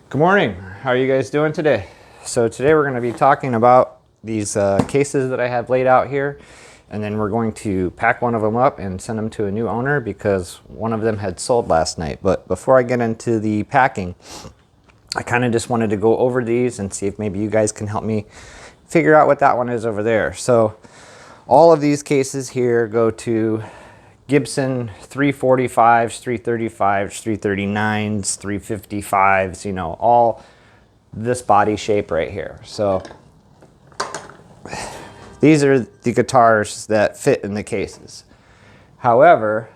Good morning. How are you guys doing today? So today we're going to be talking about these cases that I have laid out here, and then we're going to pack one of them up and send them to a new owner because one of them had sold last night. But before I get into the packing, I kind of just wanted to go over these and see if maybe you guys can help me figure out what that one is over there. So all of these cases here go to Gibson 345s, 335s, 339s, 355s, you know, all this body shape right here. So these are the guitars that fit in the cases. However,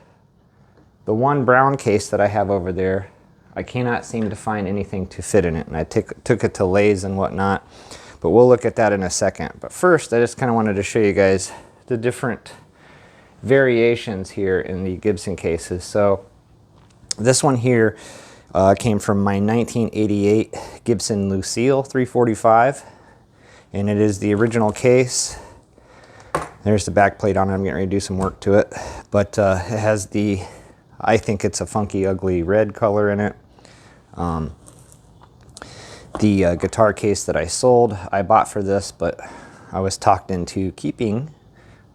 the one brown case that I have over there, I cannot seem to find anything to fit in it. And I took it to lathes and whatnot, but we'll look at that in a second. But first, I just kind of wanted to show you guys the different variations here in the Gibson cases. So this one here came from my 1988 Gibson Lucille 345, and it is the original case. There's the back plate on it. I'm getting ready to do some work to it, but it has the, I think it's a funky ugly red color in it. The guitar case that I sold, I bought for this, but I was talked into keeping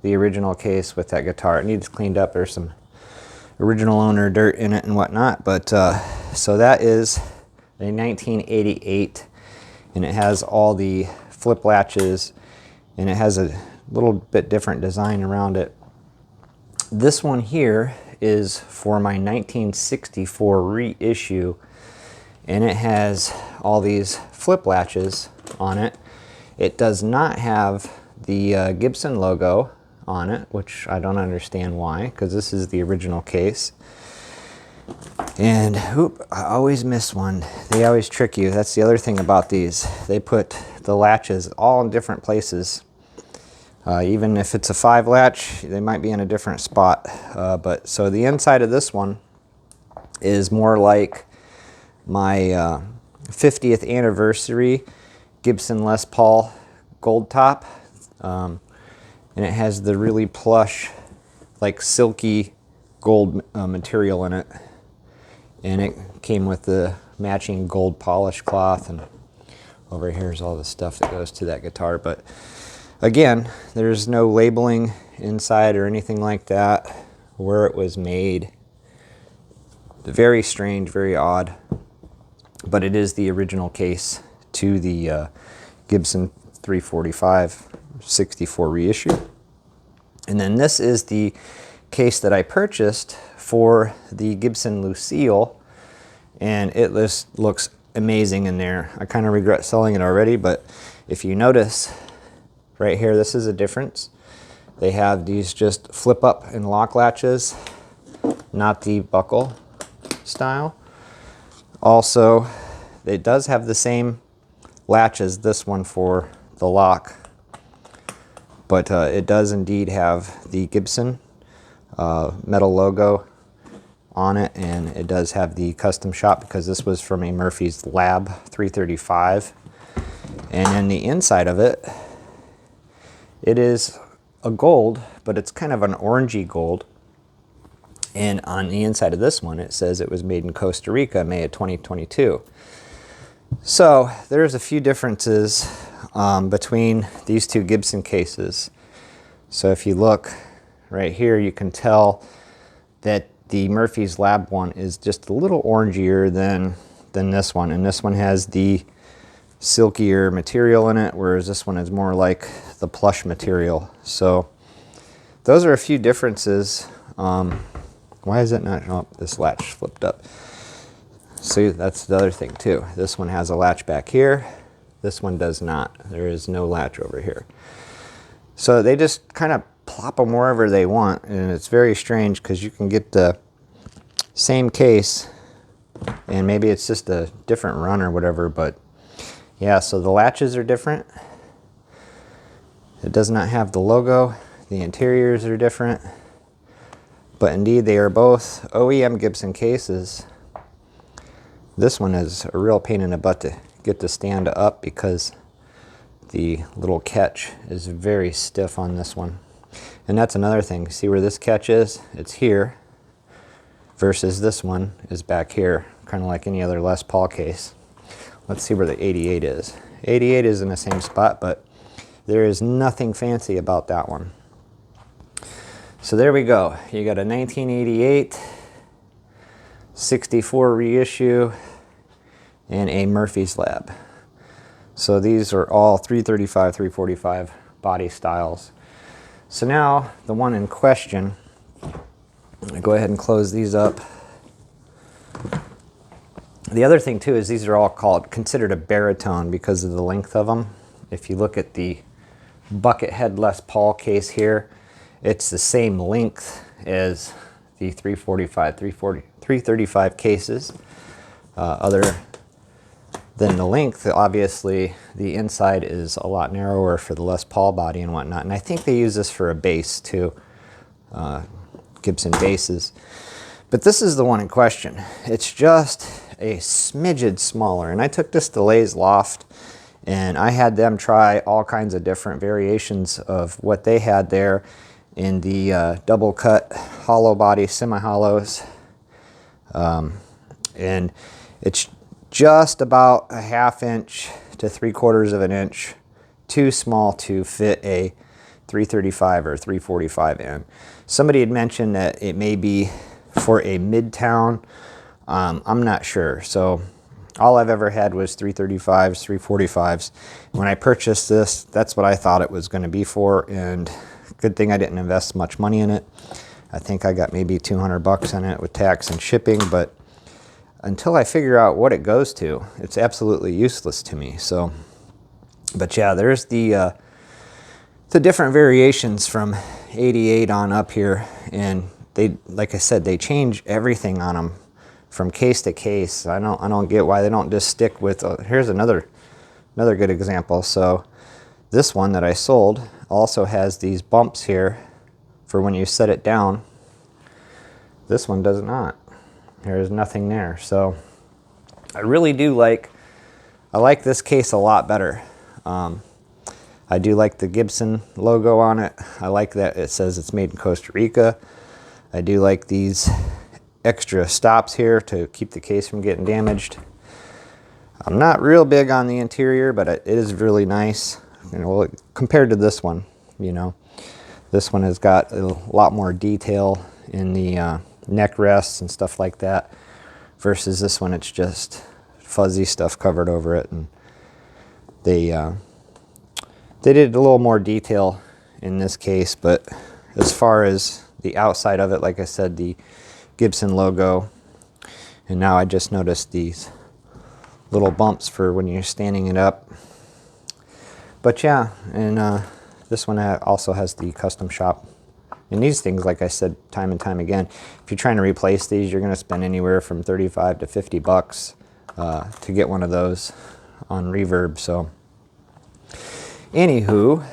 the original case with that guitar. It needs cleaned up. There's some original owner dirt in it and whatnot, but so that is a 1988, and it has all the flip latches, and it has a little bit different design around it. This one here is for my 1964 reissue, and it has all these flip latches on it. It does not have the Gibson logo on it, which I don't understand why, because this is the original case. And I always miss one. They always trick you. That's the other thing about these. They put the latches all in different places. Even if it's a 5 latch, they might be in a different spot. But so the inside of this one is more like my 50th anniversary Gibson Les Paul gold top. And it has the really plush, like silky gold material in it. And it came with the matching gold polish cloth, and over here is all the stuff that goes to that guitar. But again, there's no labeling inside or anything like that, where it was made. Very strange, very odd, but it is the original case to the Gibson 345 64 reissue. And then this is the case that I purchased for the Gibson Lucille, and it looks amazing in there. I kind of regret selling it already, but if you notice right here, this is a difference. They have these just flip up and lock latches, not the buckle style. Also, it does have the same latch as this one for the lock, but it does indeed have the Gibson metal logo on it, and it does have the custom shop because this was from a Murphy's Lab 335. And in the inside of it, it is a gold, but it's kind of an orangey gold. And on the inside of this one, it says it was made in Costa Rica, May of 2022. So there's a few differences between these two Gibson cases. So if you look right here, you can tell that the Murphy's Lab one is just a little orangier than this one. And this one has the silkier material in it, whereas this one is more like the plush material. So those are a few differences. Why is it not? Oh, this latch flipped up. See, that's the other thing too. This one has a latch back here. This one does not. There is no latch over here. So they just kind of plop them wherever they want, and it's very strange because you can get the same case, and maybe it's just a different run or whatever, but yeah, so the latches are different. It does not have the logo. The interiors are different, but indeed they are both OEM Gibson cases. This one is a real pain in the butt to get to stand up because the little catch is very stiff on this one. And that's another thing. See where this catch is? It's here, versus this one is back here, kind of like any other Les Paul case. Let's see where the 88 is. 88 is in the same spot, but there is nothing fancy about that one. So there we go. You got a 1988, 64 reissue, and a Murphy's Lab. So these are all 335, 345 body styles. So now the one in question, I go ahead and close these up. The other thing too is these are all considered a baritone because of the length of them. If you look at the bucket head Les Paul case here, it's the same length as the 335 cases. Other than the length, obviously the inside is a lot narrower for the Les Paul body and whatnot. And I think they use this for a bass too, Gibson basses. But this is the one in question. It's just a smidgen smaller. And I took this to Lay's Loft and I had them try all kinds of different variations of what they had there in the double cut hollow body semi-hollows. And it's just about a 1/2 inch to 3/4 of an inch too small to fit a 335 or 345 in. Somebody had mentioned that it may be for a midtown. I'm not sure. So all I've ever had was 335s, 345s. When I purchased this, that's what I thought it was going to be for, and good thing I didn't invest much money in it. I think I got maybe 200 bucks on it with tax and shipping, but until I figure out what it goes to, it's absolutely useless to me. So, but yeah, there's the different variations from 88 on up here, and they, like I said, they change everything on them from case to case. I don't get why they don't just stick with. Here's another good example. So this one that I sold also has these bumps here for when you set it down. This one does not. There's nothing there. So I really do I like this case a lot better. I do like the Gibson logo on it. I like that it says it's made in Costa Rica. I do like these extra stops here to keep the case from getting damaged. I'm not real big on the interior, but it is really nice. You know, compared to this one, you know, this one has got a lot more detail in the neck rests and stuff like that, versus this one it's just fuzzy stuff covered over it. And they did a little more detail in this case, but as far as the outside of it, like I said, the Gibson logo, and now I just noticed these little bumps for when you're standing it up. But yeah, and this one also has the custom shop. And these things, like I said time and time again, if you're trying to replace these, you're going to spend anywhere from 35 to 50 bucks to get one of those on Reverb. So anywho,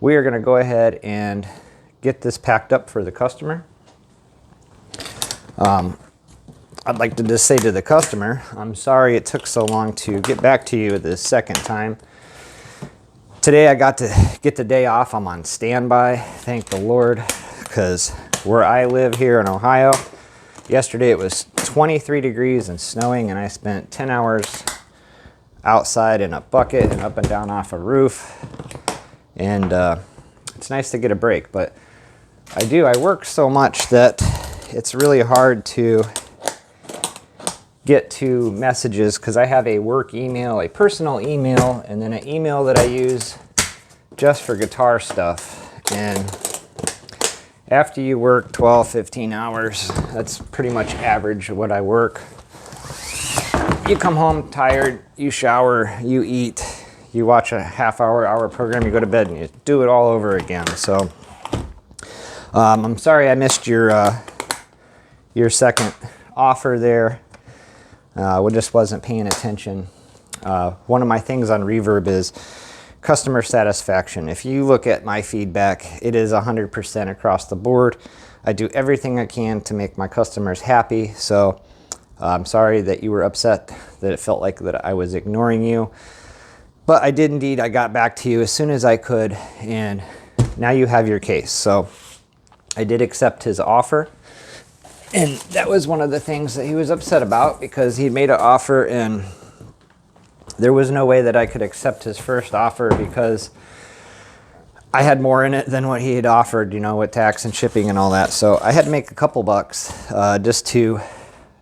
we are going to go ahead and get this packed up for the customer. I'd like to just say to the customer, I'm sorry it took so long to get back to you the second time. Today I got to get the day off. I'm on standby, thank the Lord, because where I live here in Ohio, yesterday it was 23 degrees and snowing, and I spent 10 hours outside in a bucket and up and down off a roof. And it's nice to get a break, but I work so much that it's really hard to get to messages, because I have a work email, a personal email, and then an email that I use just for guitar stuff. And after you work 12, 15 hours, that's pretty much average of what I work. You come home tired, you shower, you eat, you watch a hour program, you go to bed, and you do it all over again. So I'm sorry I missed your second offer there. I just wasn't paying attention. One of my things on Reverb is customer satisfaction. If you look at my feedback, it is 100% across the board. I do everything I can to make my customers happy. So I'm sorry that you were upset, that it felt like that I was ignoring you. But I did indeed. I got back to you as soon as I could, and now you have your case. So I did accept his offer. And that was one of the things that he was upset about, because he made an offer and there was no way that I could accept his first offer because I had more in it than what he had offered, you know, with tax and shipping and all that. So I had to make a couple bucks just to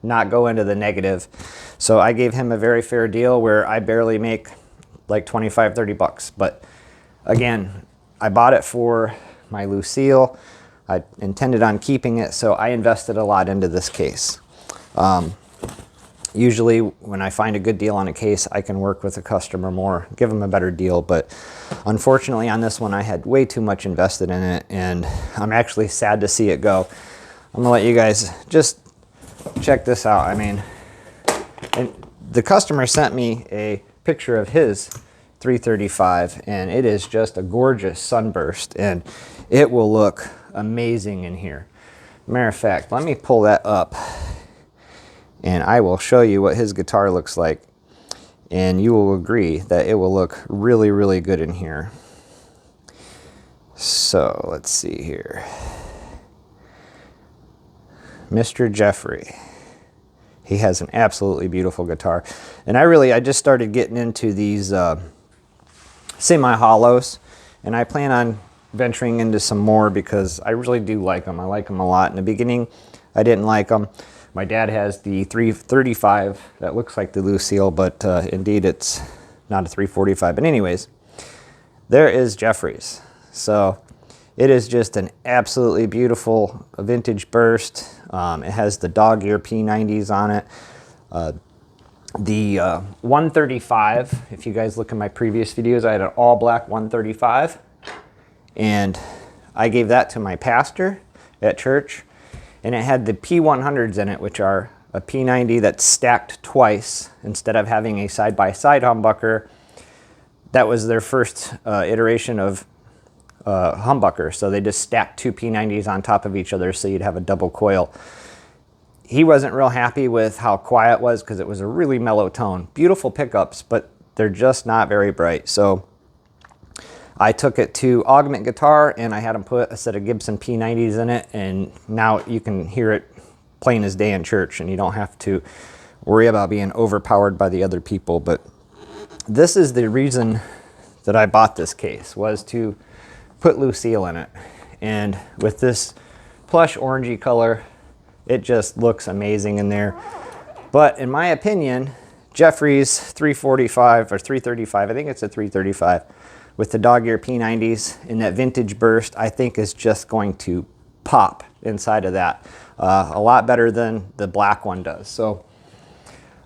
not go into the negative. So I gave him a very fair deal where I barely make like 25, 30 bucks. But again, I bought it for my Lucille. I intended on keeping it, so I invested a lot into this case. Usually when I find a good deal on a case, I can work with a customer more, give them a better deal. But unfortunately on this one, I had way too much invested in it, and I'm actually sad to see it go. I'm gonna let you guys just check this out. I mean, and the customer sent me a picture of his 335, and it is just a gorgeous sunburst, and it will look amazing in here. Matter of fact, let me pull that up and I will show you what his guitar looks like, and you will agree that it will look really, really good in here. So let's see here. Mr. Jeffrey. He has an absolutely beautiful guitar. And I just started getting into these semi-hollows, and I plan on venturing into some more because I really do like them. I like them a lot. In the beginning, I didn't like them. My dad has the 335 that looks like the Lucille, but indeed it's not a 345. But anyways, there is Jeffrey's. So it is just an absolutely beautiful vintage burst. It has the dog ear P90s on it. The 135, if you guys look at my previous videos, I had an all black 135. And I gave that to my pastor at church. And it had the P100s in it, which are a P90 that's stacked twice instead of having a side-by-side humbucker. That was their first iteration of humbucker. So they just stacked two P90s on top of each other so you'd have a double coil. He wasn't real happy with how quiet it was because it was a really mellow tone. Beautiful pickups, but they're just not very bright. So I took it to Augment Guitar and I had them put a set of Gibson P90s in it, and now you can hear it plain as day in church and you don't have to worry about being overpowered by the other people. But this is the reason that I bought this case, was to put Lucille in it. And with this plush orangey color, it just looks amazing in there. But in my opinion, Jeffrey's 345 or 335, I think it's a 335, with the dog ear P90s in that vintage burst, I think is just going to pop inside of that. A lot better than the black one does. So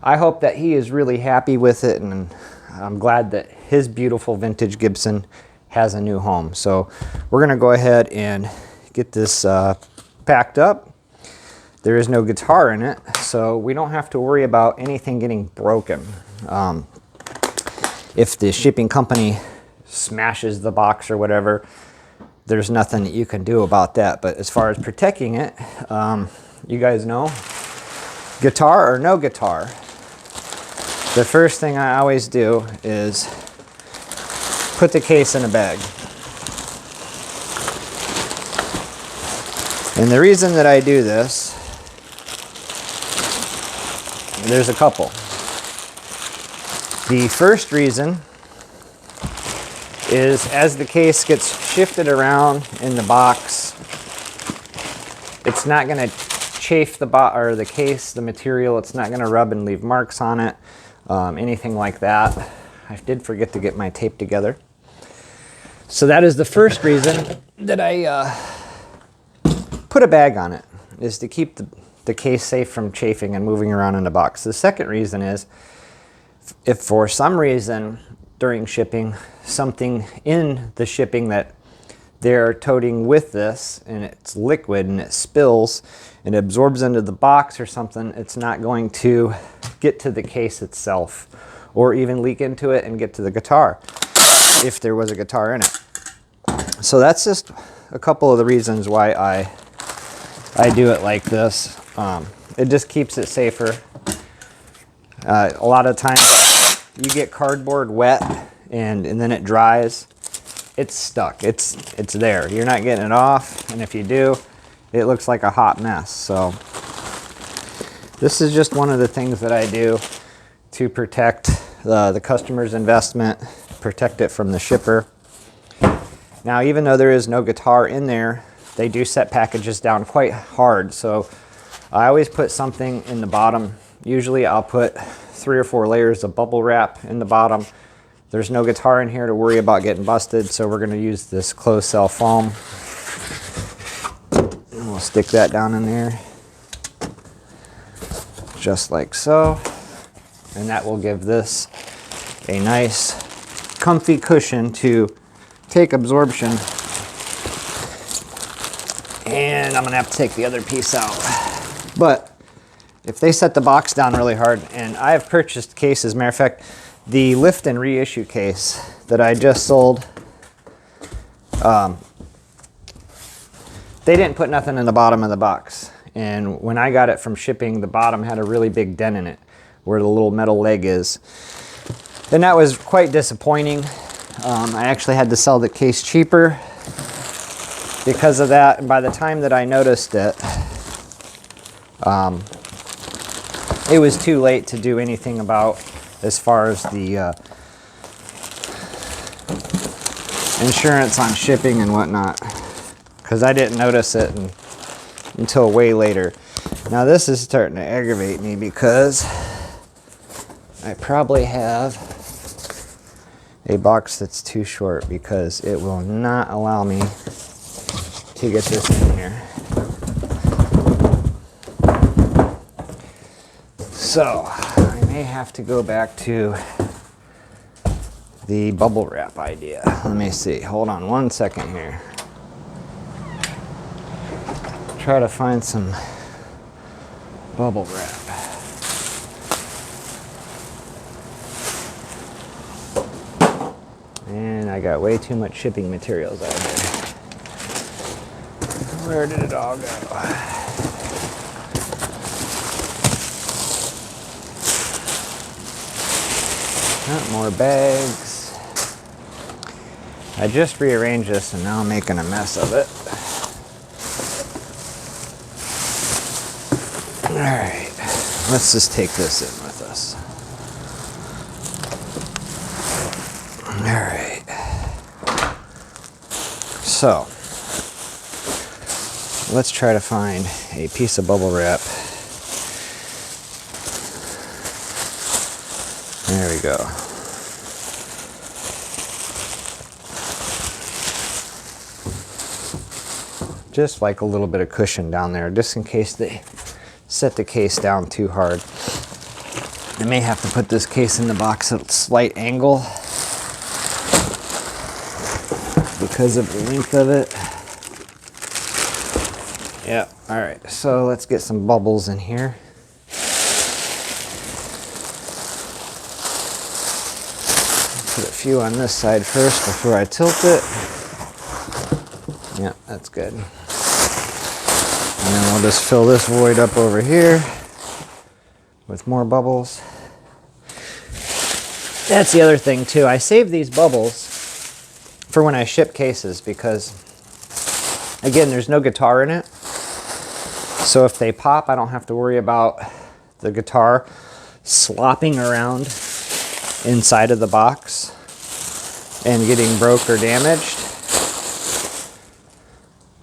I hope that he is really happy with it, and I'm glad that his beautiful vintage Gibson has a new home. So we're gonna go ahead and get this packed up. There is no guitar in it, so we don't have to worry about anything getting broken. If the shipping company smashes the box or whatever, there's nothing that you can do about that. But as far as protecting it, you guys know, guitar or no guitar, the first thing I always do is put the case in a bag. And the reason that I do this, there's a couple. The first reason is as the case gets shifted around in the box, it's not going to chafe the case, the material. It's not going to rub and leave marks on it, anything like that. I did forget to get my tape together. So that is the first reason that I put a bag on it, is to keep the case safe from chafing and moving around in the box. The second reason is if for some reason during shipping, something in the shipping that they're toting with this and it's liquid and it spills and absorbs into the box or something, it's not going to get to the case itself or even leak into it and get to the guitar if there was a guitar in it. So that's just a couple of the reasons why I do it like this. It just keeps it safer. A lot of times you get cardboard wet and then it dries. It's stuck. It's there. You're not getting it off, and if you do, it looks like a hot mess. So this is just one of the things that I do to protect the customer's investment, protect it from the shipper. Now, even though there is no guitar in there, they do set packages down quite hard. So I always put something in the bottom. Usually I'll put 3 or 4 layers of bubble wrap in the bottom. There's no guitar in here to worry about getting busted, so we're gonna use this closed cell foam. And we'll stick that down in there, just like so. And that will give this a nice comfy cushion to take absorption. And I'm gonna have to take the other piece out. But if they set the box down really hard, and I have purchased cases, matter of fact, the lift and reissue case that I just sold, they didn't put nothing in the bottom of the box. And when I got it from shipping, the bottom had a really big dent in it where the little metal leg is. And that was quite disappointing. I actually had to sell the case cheaper because of that. And by the time that I noticed it, it was too late to do anything about as far as the insurance on shipping and whatnot, because I didn't notice it until way later. Now this is starting to aggravate me because I probably have a box that's too short, because it will not allow me to get this in here. So I may have to go back to the bubble wrap idea. Let me see, hold on one second here. Try to find some bubble wrap. And I got way too much shipping materials out here. Where did it all go? More bags. I just rearranged this and now I'm making a mess of it. All right, let's just take this in with us. All right. So, let's try to find a piece of bubble wrap. There we go. Just like a little bit of cushion down there, just in case they set the case down too hard. I may have to put this case in the box at a slight angle because of the length of it. Yeah, all right, so let's get some bubbles in here. Put a few on this side first before I tilt it. Yeah, that's good. And then we'll just fill this void up over here with more bubbles. That's the other thing too. I save these bubbles for when I ship cases because, again, there's no guitar in it. So if they pop, I don't have to worry about the guitar slopping around inside of the box and getting broke or damaged.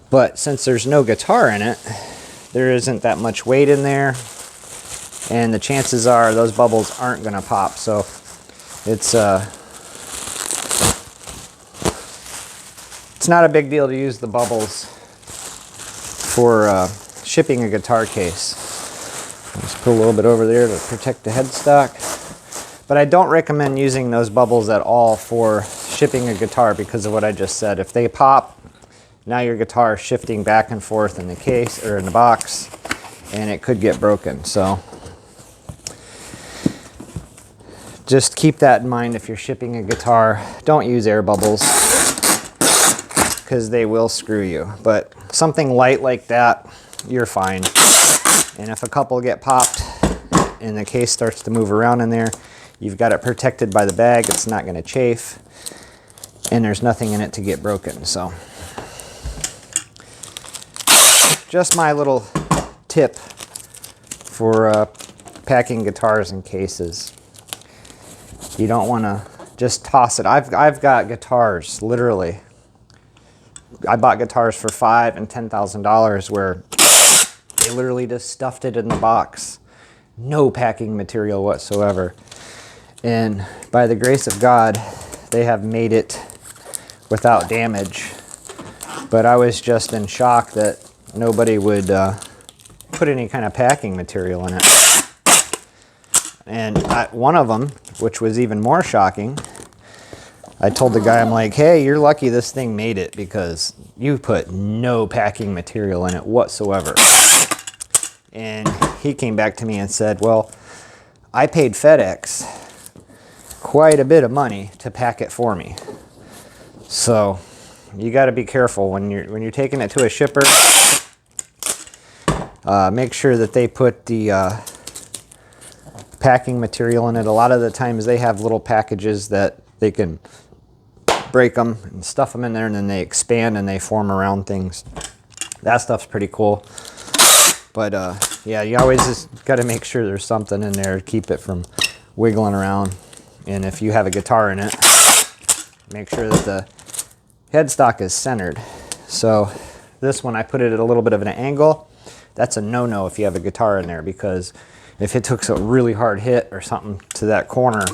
But since there's no guitar in it, there isn't that much weight in there, and the chances are those bubbles aren't going to pop. So it's not a big deal to use the bubbles for shipping a guitar case. I'll just put a little bit over there to protect the headstock. But I don't recommend using those bubbles at all for shipping a guitar because of what I just said. If they pop, now your guitar is shifting back and forth in the case or in the box, and it could get broken. So just keep that in mind if you're shipping a guitar. Don't use air bubbles because they will screw you. But something light like that, you're fine. And if a couple get popped and the case starts to move around in there, you've got it protected by the bag. It's not going to chafe, and there's nothing in it to get broken. So just my little tip for packing guitars and cases. You don't want to just toss it. I've got guitars, literally. I bought guitars for $5,000 and $10,000 where they literally just stuffed it in the box. No packing material whatsoever. And by the grace of God, they have made it without damage. But I was just in shock that nobody would put any kind of packing material in it. And one of them, which was even more shocking, I told the guy, I'm like, hey, you're lucky this thing made it because you put no packing material in it whatsoever. And he came back to me and said, well, I paid FedEx quite a bit of money to pack it for me. So you got to be careful when you're taking it to a shipper. Make sure that they put the packing material in it. A lot of the times they have little packages that they can break them and stuff them in there, and then they expand and they form around things. That stuff's pretty cool. But yeah, you always just got to make sure there's something in there to keep it from wiggling around. And if you have a guitar in it, make sure that the headstock is centered. So this one, I put it at a little bit of an angle. That's a no-no if you have a guitar in there, because if it took a really hard hit or something to that corner,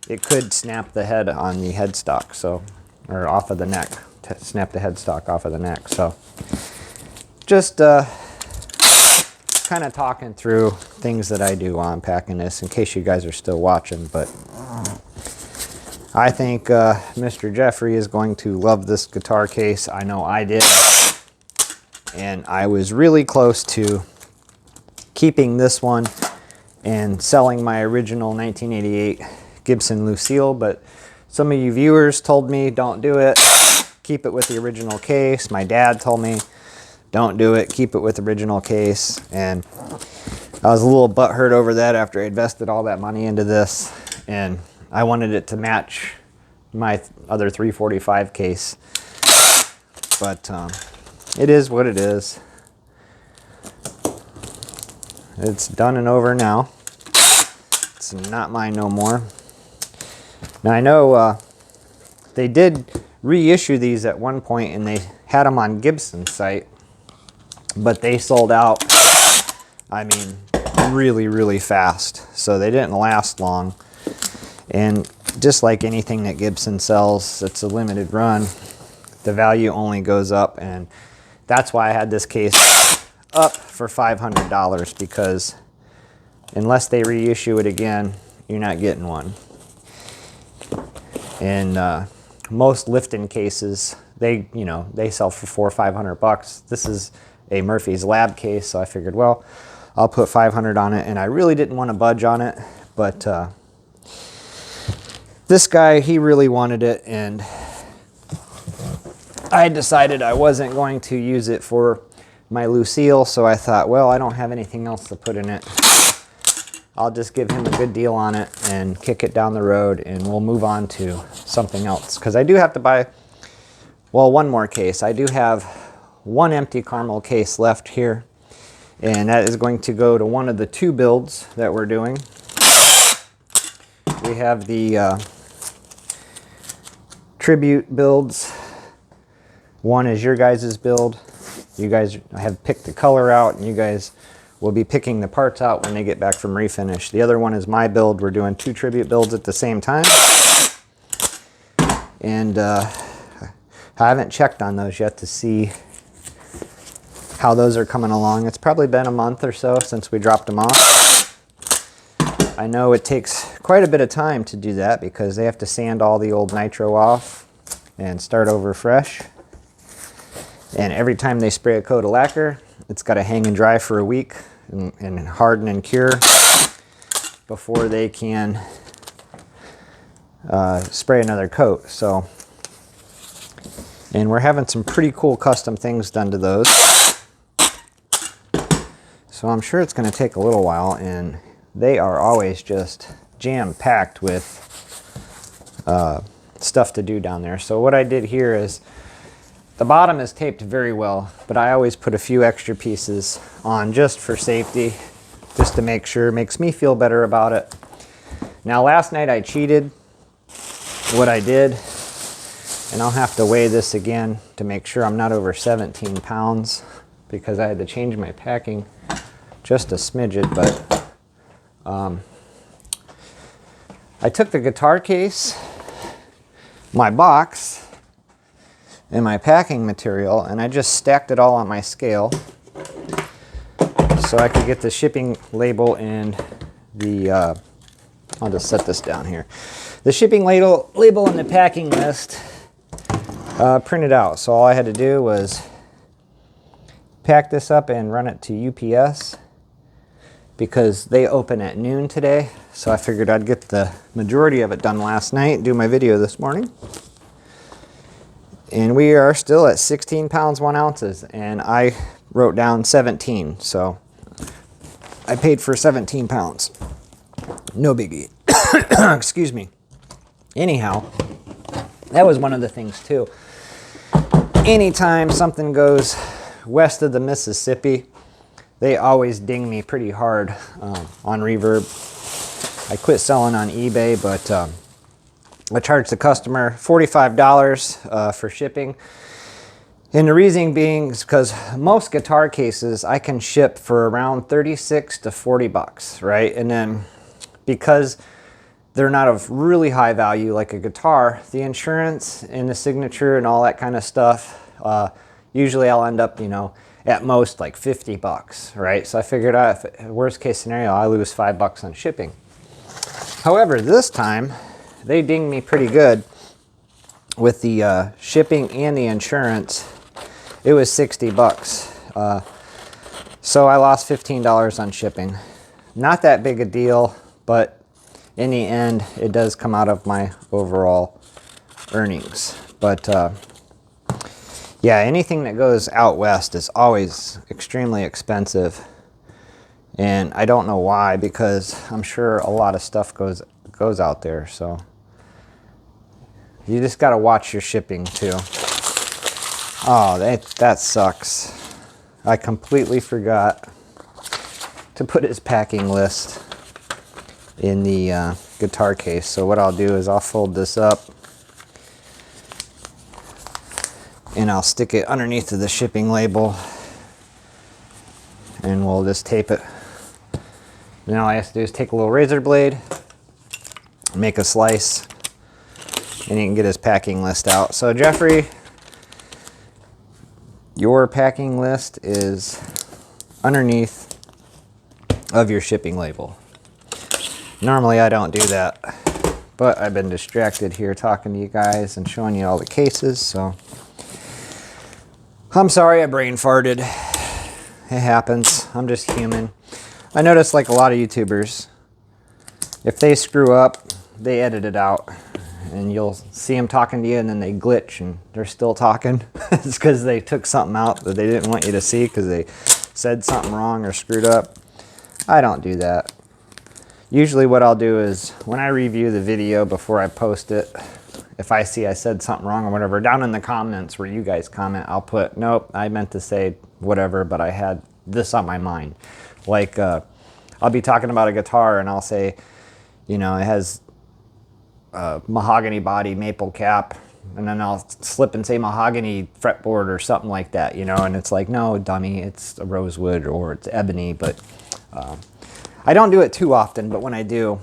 it could snap the head on the headstock, so, or off of the neck, snap the headstock off of the neck. So just kind of talking through things that I do while I'm packing this, in case you guys are still watching. But I think Mr. Jeffrey is going to love this guitar case. I know I did. And I was really close to keeping this one and selling my original 1988 Gibson Lucille, but some of you viewers told me don't do it, keep it with the original case. My dad told me don't do it, keep it with the original case. And I was a little butthurt over that after I invested all that money into this, and I wanted it to match my other 345 case. But it is what it is. It's done and over now. It's not mine no more. Now I know they did reissue these at one point, and they had them on Gibson's site, but they sold out, I mean, really, really fast. So they didn't last long. And just like anything that Gibson sells, it's a limited run. The value only goes up, and that's why I had this case up for $500, because unless they reissue it again, you're not getting one. And most Lifton cases, they sell for $400 or $500. This is a Murphy's Lab case, so I figured, well, I'll put $500 on it, and I really didn't want to budge on it, but this guy, he really wanted it, and I decided I wasn't going to use it for my Lucille, so I thought, well, I don't have anything else to put in it. I'll just give him a good deal on it and kick it down the road, and we'll move on to something else. Because I do have to buy, well, one more case. I do have one empty caramel case left here, and that is going to go to one of the two builds that we're doing. We have the tribute builds. One is your guys' build. You guys have picked the color out, and you guys will be picking the parts out when they get back from refinish. The other one is my build. We're doing two tribute builds at the same time. And I haven't checked on those yet to see how those are coming along. It's probably been a month or so since we dropped them off. I know it takes quite a bit of time to do that because they have to sand all the old nitro off and start over fresh. And every time they spray a coat of lacquer, it's got to hang and dry for a week and harden and cure before they can spray another coat. So, and we're having some pretty cool custom things done to those. So I'm sure it's going to take a little while, and they are always just jam-packed with stuff to do down there. So what I did here is, the bottom is taped very well, but I always put a few extra pieces on just for safety, just to make sure. It makes me feel better about it. Now last night I cheated. What I did, and I'll have to weigh this again to make sure I'm not over 17 pounds because I had to change my packing just a smidget, but I took the guitar case, my box, and my packing material, and I just stacked it all on my scale so I could get the shipping label and the, I'll just set this down here. The shipping label and the packing list printed out. So all I had to do was pack this up and run it to UPS because they open at noon today. So I figured I'd get the majority of it done last night, do my video this morning. And we are still at 16 pounds, 1 ounces, and I wrote down 17. So I paid for 17 pounds. No biggie. Excuse me. Anyhow, that was one of the things too. Anytime something goes west of the Mississippi, they always ding me pretty hard on Reverb. I quit selling on eBay, but I charged the customer $45 for shipping. And the reason being is because most guitar cases I can ship for around 36 to 40 bucks, right? And then because they're not of really high value like a guitar, the insurance and the signature and all that kind of stuff, usually I'll end up, you know, at most like 50 bucks, right? So I figured out, if worst case scenario, I lose 5 bucks on shipping. However, this time they dinged me pretty good with the shipping and the insurance. It was 60 bucks. So I lost $15 on shipping. Not that big a deal, but in the end, it does come out of my overall earnings. But yeah, anything that goes out west is always extremely expensive. And I don't know why, because I'm sure a lot of stuff goes out there. So you just got to watch your shipping too. Oh, that sucks. I completely forgot to put his packing list in the guitar case. So what I'll do is I'll fold this up and I'll stick it underneath of the shipping label and we'll just tape it. Now all I have to do is take a little razor blade, make a slice, and you can get his packing list out. So Jeffrey, your packing list is underneath of your shipping label. Normally I don't do that, but I've been distracted here talking to you guys and showing you all the cases, so I'm sorry I brain farted. It happens. I'm just human. I notice like a lot of YouTubers, if they screw up, they edit it out. And you'll see them talking to you and then they glitch and they're still talking. It's because they took something out that they didn't want you to see because they said something wrong or screwed up. I don't do that. Usually what I'll do is when I review the video before I post it, if I see I said something wrong or whatever, down in the comments where you guys comment, I'll put, nope, I meant to say whatever, but I had this on my mind. Like I'll be talking about a guitar and I'll say, you know, it has mahogany body, maple cap, and then I'll slip and say mahogany fretboard or something like that, you know, and it's like, no, dummy, it's a rosewood or it's ebony. But I don't do it too often, but when I do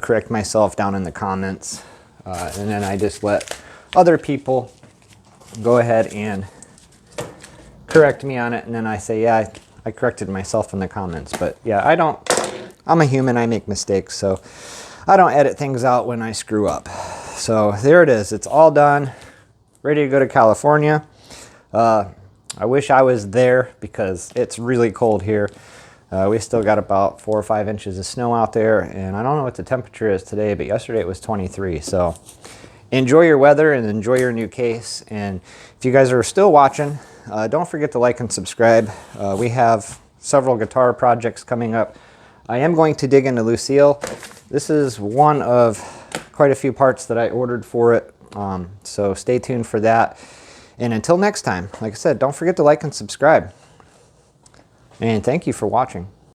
correct myself down in the comments, and then I just let other people go ahead and correct me on it, and then I say, yeah, I corrected myself in the comments. But yeah, I'm a human, I make mistakes, so I don't edit things out when I screw up. So there it is. It's all done. Ready to go to California. I wish I was there because it's really cold here. We still got about 4 or 5 inches of snow out there, and I don't know what the temperature is today, but yesterday it was 23. So enjoy your weather and enjoy your new case. And if you guys are still watching, don't forget to like and subscribe. We have several guitar projects coming up. I am going to dig into Lucille. This is one of quite a few parts that I ordered for it. So stay tuned for that. And until next time, like I said, don't forget to like and subscribe. And thank you for watching.